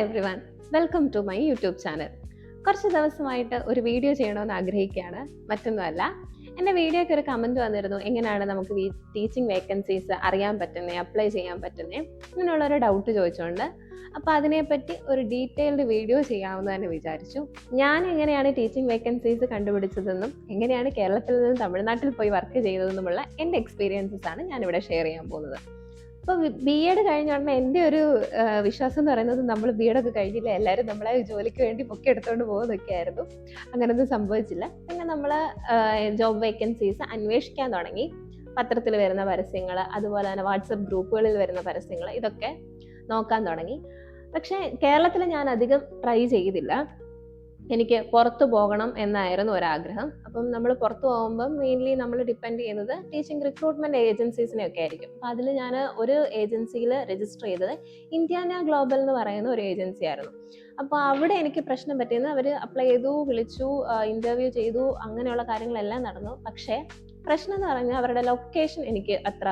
Everyone, welcome to my YouTube channel. കുറച്ച് ദിവസമായിട്ട് ഒരു വീഡിയോ ചെയ്യണമെന്ന് ആഗ്രഹിക്കുകയാണ്. മറ്റൊന്നുമല്ല, എൻ്റെ വീഡിയോയ്ക്ക് ഒരു കമൻറ്റ് വന്നിരുന്നു, എങ്ങനെയാണ് നമുക്ക് ടീച്ചിങ് വേക്കൻസീസ് അറിയാൻ പറ്റുന്നത്, അപ്ലൈ ചെയ്യാൻ പറ്റുന്നത്, അങ്ങനെയുള്ളൊരു ഡൗട്ട് ചോദിച്ചുകൊണ്ട്. അപ്പോൾ അതിനെപ്പറ്റി ഒരു ഡീറ്റെയിൽഡ് വീഡിയോ ചെയ്യാമെന്ന് തന്നെ വിചാരിച്ചു. ഞാൻ എങ്ങനെയാണ് ടീച്ചിങ് വേക്കൻസീസ് കണ്ടുപിടിച്ചതെന്നും എങ്ങനെയാണ് കേരളത്തിൽ നിന്ന് തമിഴ്നാട്ടിൽ പോയി വർക്ക് ചെയ്തതെന്നുമുള്ള എൻ്റെ എക്സ്പീരിയൻസസ് ആണ് ഞാനിവിടെ ഷെയർ ചെയ്യാൻ പോകുന്നത്. അപ്പോൾ BEd കഴിഞ്ഞ ഉടനെ എൻ്റെ ഒരു വിശ്വാസം എന്ന് പറയുന്നത്, നമ്മൾ BEd ഒക്കെ കഴിഞ്ഞില്ല, എല്ലാവരും നമ്മളെ ജോലിക്ക് വേണ്ടി പൊക്കി എടുത്തുകൊണ്ട് പോകുന്നതൊക്കെ ആയിരുന്നു. അങ്ങനെയൊന്നും സംഭവിച്ചില്ല. പിന്നെ നമ്മൾ ജോബ് വേക്കൻസീസ് അന്വേഷിക്കാൻ തുടങ്ങി. പത്രത്തിൽ വരുന്ന പരസ്യങ്ങൾ, അതുപോലെ തന്നെ വാട്സപ്പ് ഗ്രൂപ്പുകളിൽ വരുന്ന പരസ്യങ്ങൾ, ഇതൊക്കെ നോക്കാൻ തുടങ്ങി. പക്ഷേ കേരളത്തിൽ ഞാൻ അധികം ട്രൈ ചെയ്തില്ല. എനിക്ക് പുറത്തു പോകണം എന്നായിരുന്നു ഒരാഗ്രഹം. അപ്പം നമ്മൾ പുറത്തു പോകുമ്പം മെയിൻലി നമ്മൾ ഡിപ്പെൻഡ് ചെയ്യുന്നത് ടീച്ചിങ് റിക്രൂട്ട്മെന്റ് ഏജൻസീസിനെയൊക്കെ ആയിരിക്കും. അപ്പം അതിൽ ഞാൻ ഒരു ഏജൻസിയിൽ രജിസ്റ്റർ ചെയ്തത് ഇന്ത്യാന ഗ്ലോബൽ എന്ന് പറയുന്ന ഒരു ഏജൻസി ആയിരുന്നു. അപ്പോൾ അവിടെ എനിക്ക് പ്രശ്നം പറ്റിയത്, അവർ അപ്ലൈ ചെയ്തു, വിളിച്ചു, ഇൻ്റർവ്യൂ ചെയ്തു, അങ്ങനെയുള്ള കാര്യങ്ങളെല്ലാം നടന്നു. പക്ഷേ പ്രശ്നം എന്ന് പറഞ്ഞാൽ അവരുടെ ലൊക്കേഷൻ എനിക്ക് അത്ര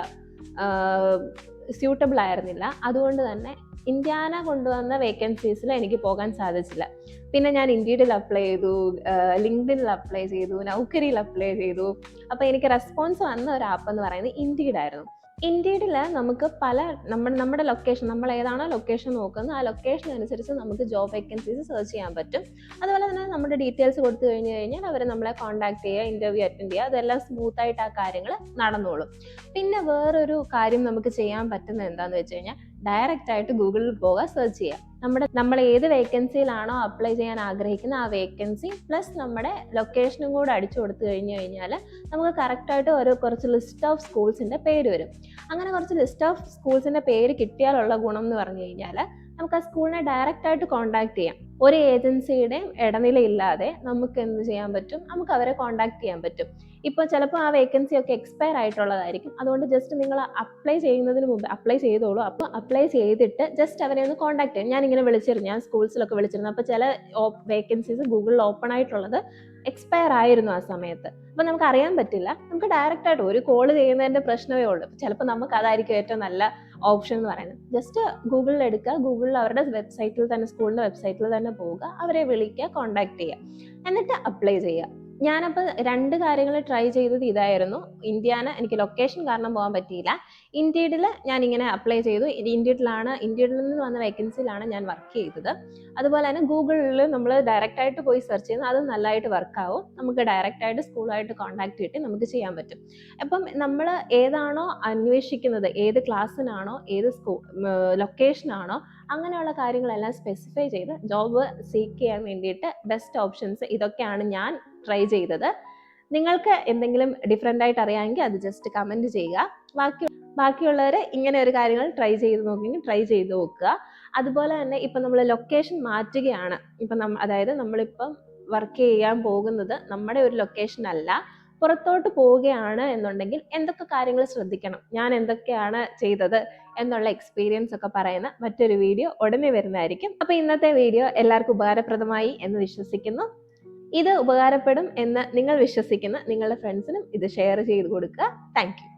സ്യൂട്ടബിൾ ആയിരുന്നില്ല. അതുകൊണ്ട് തന്നെ ഇന്ത്യാന കൊണ്ടുവന്ന വേക്കൻസീസിൽ എനിക്ക് പോകാൻ സാധിച്ചില്ല. പിന്നെ ഞാൻ ഇൻഡീഡിൽ അപ്ലൈ ചെയ്തു, ലിങ്ക്ഡിനിൽ അപ്ലൈ ചെയ്തു, നൗക്കരിയിൽ അപ്ലൈ ചെയ്തു. അപ്പോൾ എനിക്ക് റെസ്പോൺസ് വന്ന ഒരു ആപ്പ് എന്ന് പറയുന്നത് ഇൻഡീഡ് ആയിരുന്നു. ഇൻഡീഡിൽ നമുക്ക് നമ്മുടെ ലൊക്കേഷൻ, നമ്മൾ ഏതാണോ ലൊക്കേഷൻ നോക്കുന്നത് ആ ലൊക്കേഷൻ അനുസരിച്ച് നമുക്ക് ജോബ് വേക്കൻസീസ് സെർച്ച് ചെയ്യാൻ പറ്റും. അതുപോലെ തന്നെ നമ്മുടെ ഡീറ്റെയിൽസ് കൊടുത്തു കഴിഞ്ഞാൽ അവർ നമ്മളെ കോൺടാക്ട് ചെയ്യുക, ഇൻ്റർവ്യൂ അറ്റൻഡ് ചെയ്യുക, അതെല്ലാം സ്മൂത്തായിട്ട് ആ കാര്യങ്ങൾ നടന്നോളും. പിന്നെ വേറൊരു കാര്യം നമുക്ക് ചെയ്യാൻ പറ്റുന്നത് എന്താണെന്ന് വെച്ച് കഴിഞ്ഞാൽ, ഡയറക്റ്റ് ആയിട്ട് ഗൂഗിളിൽ പോകുക, സെർച്ച് ചെയ്യുക. നമ്മൾ ഏത് വേക്കൻസിയിലാണോ അപ്ലൈ ചെയ്യാൻ ആഗ്രഹിക്കുന്ന ആ വേക്കൻസി പ്ലസ് നമ്മുടെ ലൊക്കേഷനും കൂടെ അടിച്ചു കൊടുത്തു കഴിഞ്ഞാൽ നമുക്ക് കറക്റ്റായിട്ട് കുറച്ച് ലിസ്റ്റ് ഓഫ് സ്കൂൾസിൻ്റെ പേര് വരും. അങ്ങനെ കുറച്ച് ലിസ്റ്റ് ഓഫ് സ്കൂൾസിൻ്റെ പേര് കിട്ടിയാലുള്ള ഗുണം എന്ന് പറഞ്ഞു കഴിഞ്ഞാൽ, നമുക്ക് ആ സ്കൂളിനെ ഡയറക്റ്റ് ആയിട്ട് കോൺടാക്ട് ചെയ്യാം. ഒരു ഏജൻസിയുടെയും ഇടനിലയില്ലാതെ നമുക്ക് എന്ത് ചെയ്യാൻ പറ്റും, നമുക്ക് അവരെ കോൺടാക്ട് ചെയ്യാൻ പറ്റും. ഇപ്പോൾ ചിലപ്പോൾ ആ വേക്കൻസി ഒക്കെ എക്സ്പയർ ആയിട്ടുള്ളതായിരിക്കും. അതുകൊണ്ട് ജസ്റ്റ് നിങ്ങൾ അപ്ലൈ ചെയ്യുന്നതിന് മുമ്പ് അപ്ലൈ ചെയ്തോളൂ. അപ്പോൾ അപ്ലൈ ചെയ്തിട്ട് ജസ്റ്റ് അവരെ ഒന്ന് കോൺടാക്ട് ചെയ്യാം. ഞാനിങ്ങനെ വിളിച്ചിരുന്നു, ഞാൻ സ്കൂൾസിലൊക്കെ വിളിച്ചിരുന്നു. അപ്പോൾ ചില വേക്കൻസീസ് ഗൂഗിളിൽ ഓപ്പൺ ആയിട്ടുള്ളത് എക്സ്പയർ ആയിരുന്നു ആ സമയത്ത്. അപ്പോൾ നമുക്ക് അറിയാൻ പറ്റില്ല. നമുക്ക് ഡയറക്റ്റ് ആയിട്ട് ഒരു കോൾ ചെയ്യുന്നതിൻ്റെ പ്രശ്നമേ ഉള്ളൂ. ചിലപ്പോൾ നമുക്ക് അതായിരിക്കും ഏറ്റവും നല്ല ഓപ്ഷൻ എന്ന് പറയുന്നത്. ജസ്റ്റ് ഗൂഗിളിൽ എടുക്കുക, ഗൂഗിളിൽ അവരുടെ വെബ്സൈറ്റിൽ തന്നെ, സ്കൂളിൻ്റെ വെബ്സൈറ്റിൽ തന്നെ പോവുക, അവരെ വിളിക്കുക, കോൺടാക്ട് ചെയ്യുക, എന്നിട്ട് അപ്ലൈ ചെയ്യുക. ഞാനപ്പോൾ 2 കാര്യങ്ങൾ ട്രൈ ചെയ്തത് ഇതായിരുന്നു. ഇന്ത്യാന എനിക്ക് ലൊക്കേഷൻ കാരണം പോകാൻ പറ്റിയില്ല. ഇൻഡീഡിൽ ഞാനിങ്ങനെ അപ്ലൈ ചെയ്തു. ഇൻഡീഡിൽ നിന്ന് വന്ന വേക്കൻസിയിലാണ് ഞാൻ വർക്ക് ചെയ്തത്. അതുപോലെ തന്നെ ഗൂഗിളിൽ നമ്മൾ ഡയറക്റ്റ് ആയിട്ട് പോയി സെർച്ച് ചെയ്യുന്നത് അത് നല്ലതായിട്ട് വർക്കാവും. നമുക്ക് ഡയറക്റ്റ് ആയിട്ട് സ്കൂളായിട്ട് കോൺടാക്ട് ചെയ്തിട്ട് നമുക്ക് ചെയ്യാൻ പറ്റും. അപ്പം നമ്മൾ ഏതാണോ അന്വേഷിക്കുന്നത്, ഏത് ക്ലാസ്സിനാണോ, ഏത് ലൊക്കേഷനാണോ, അങ്ങനെയുള്ള കാര്യങ്ങളെല്ലാം സ്പെസിഫൈ ചെയ്ത് ജോബ് സീക്ക് ചെയ്യാൻ വേണ്ടിയിട്ട് ബെസ്റ്റ് ഓപ്ഷൻസ് ഇതൊക്കെയാണ് ഞാൻ ട്രൈ ചെയ്തത്. നിങ്ങൾക്ക് എന്തെങ്കിലും ഡിഫറെൻ്റ് ആയിട്ട് അറിയാമെങ്കിൽ അത് ജസ്റ്റ് കമൻറ്റ് ചെയ്യുക. ബാക്കിയുള്ളവർ ഇങ്ങനെ ഒരു കാര്യങ്ങൾ ട്രൈ ചെയ്ത് നോക്കുക. അതുപോലെ തന്നെ ഇപ്പം നമ്മൾ ലൊക്കേഷൻ മാറ്റുകയാണ്, അതായത് നമ്മളിപ്പം വർക്ക് ചെയ്യാൻ പോകുന്നത് നമ്മുടെ ഒരു ലൊക്കേഷൻ അല്ല, പുറത്തോട്ട് പോവുകയാണ് എന്നുണ്ടെങ്കിൽ എന്തൊക്കെ കാര്യങ്ങൾ ശ്രദ്ധിക്കണം, ഞാൻ എന്തൊക്കെയാണ് ചെയ്തത് എന്നുള്ള എക്സ്പീരിയൻസ് ഒക്കെ പറയുന്ന മറ്റൊരു വീഡിയോ ഉടനെ വരുന്നതായിരിക്കും. അപ്പോൾ ഇന്നത്തെ വീഡിയോ എല്ലാവർക്കും ഉപകാരപ്രദമായി എന്ന് വിശ്വസിക്കുന്നു. ഇത് ഉപകാരപ്പെടും എന്ന് നിങ്ങൾ വിശ്വസിക്കുന്ന നിങ്ങളുടെ ഫ്രണ്ട്സിനും ഇത് ഷെയർ ചെയ്ത് കൊടുക്കുക. Thank you.